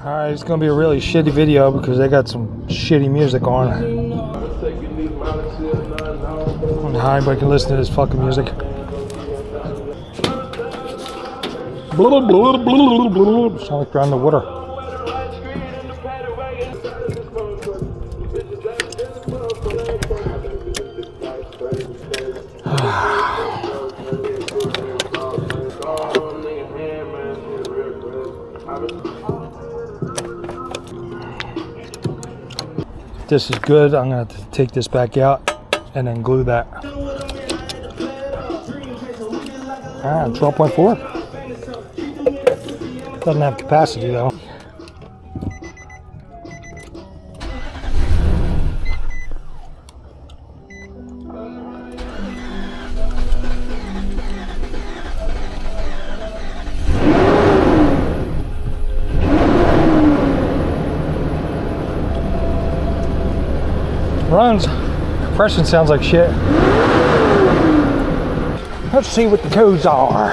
Alright, it's gonna be a really shitty video because they got some shitty music on. I don't know how anybody can listen to this fucking music. Sound like they're on the water. This is good. I'm gonna have to take this back out and then glue that. 12.4. Doesn't have capacity though. Runs. Compression sounds like shit. Let's see what the codes are.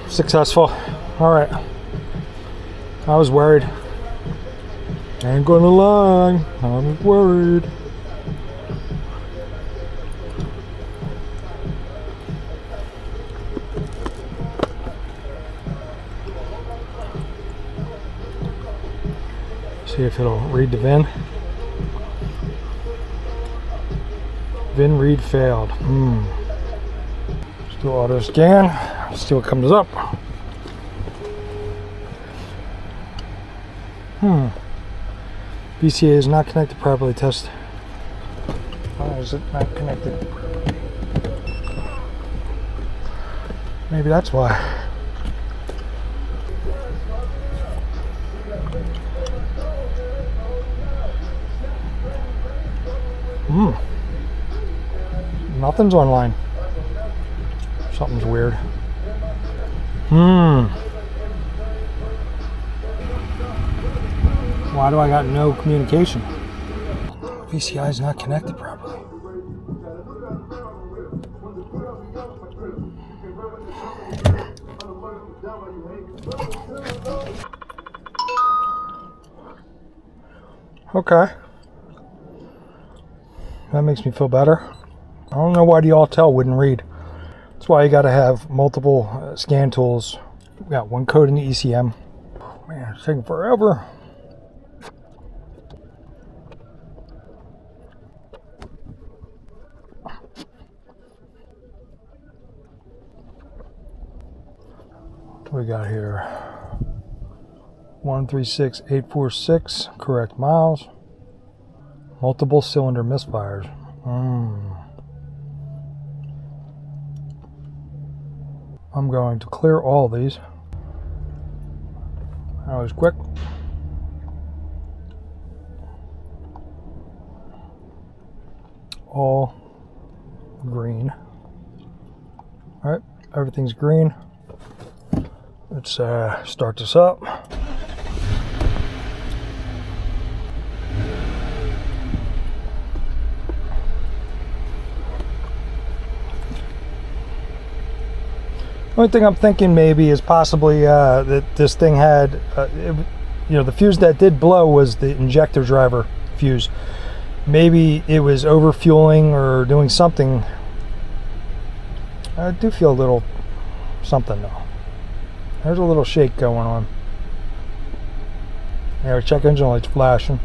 Successful. All right. I was worried. Ain't gonna lie, I was worried. See if it'll read the VIN. VIN read failed. Let's do auto scan. See what comes up. BCA is not connected properly. Test. Why is it not connected? Maybe that's why. Nothing's online. Something's weird. Why do I got no communication? VCI is not connected properly. Okay. That makes me feel better. I don't know why the Autel wouldn't read. That's why you got to have multiple scan tools. We got one code in the ECM. Man, it's taking forever. What do we got here? 136846, correct miles. Multiple cylinder misfires. I'm going to clear all these. That was quick. All green. All right, everything's green. Let's start this up. Only thing I'm thinking maybe is possibly that this thing had, the fuse that did blow was the injector driver fuse. Maybe it was overfueling or doing something. I do feel a little something though. There's a little shake going on. Yeah, check engine lights flashing.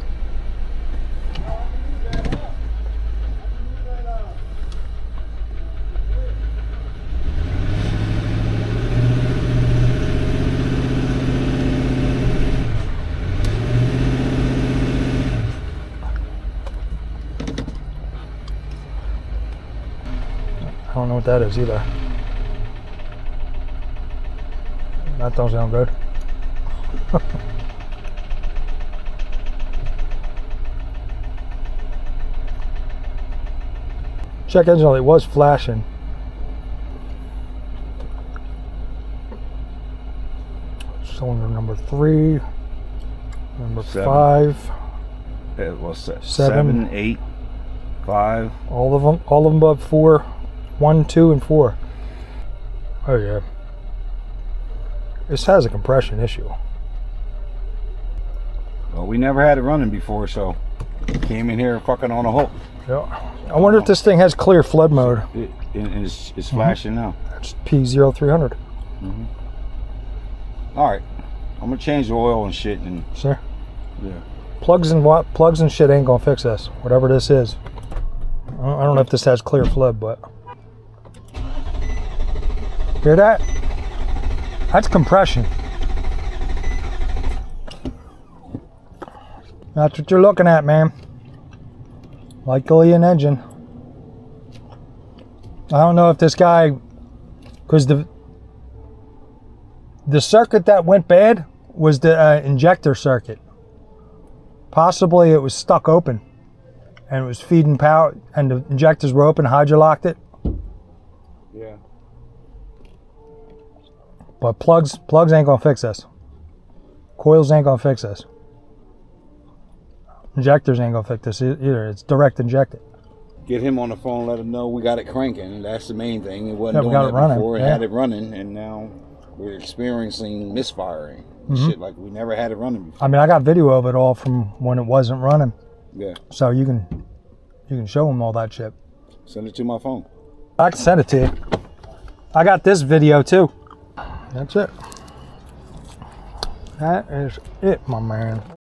I don't know what that is either. That don't sound good. Check engine light was flashing. Cylinder number 3, number 5. It was 7, 8. 5. All of them above 4. 1, 2, and 4. Oh yeah. This has a compression issue. Well, we never had it running before, so came in here fucking on a hook. Yeah. I wonder if this thing has clear flood mode. It's flashing now. It's P0300. All right, I'm gonna change the oil and shit, and Sure. yeah. Plugs and shit ain't gonna fix this. Whatever this is. I don't know if this has clear flood, but hear that? That's compression. That's what you're looking at, man. Likely an engine. I don't know if this guy, because the circuit that went bad was the injector circuit. Possibly it was stuck open and it was feeding power, and the injectors were open, hydrolocked it. Yeah. But plugs ain't gonna fix this. Coils ain't gonna fix this. Injectors ain't gonna fix this either. It's direct injected. Get him on the phone, let him know we got it cranking. That's the main thing. It wasn't we doing got that it running. before. It Yeah. had it running, and now we're experiencing misfiring. Shit like we never had it running before. I mean, I got video of it all from when it wasn't running, Yeah. so you can show them all that shit. Send it to my phone. I can send it to you. I got this video too. That's it. That is it, my man.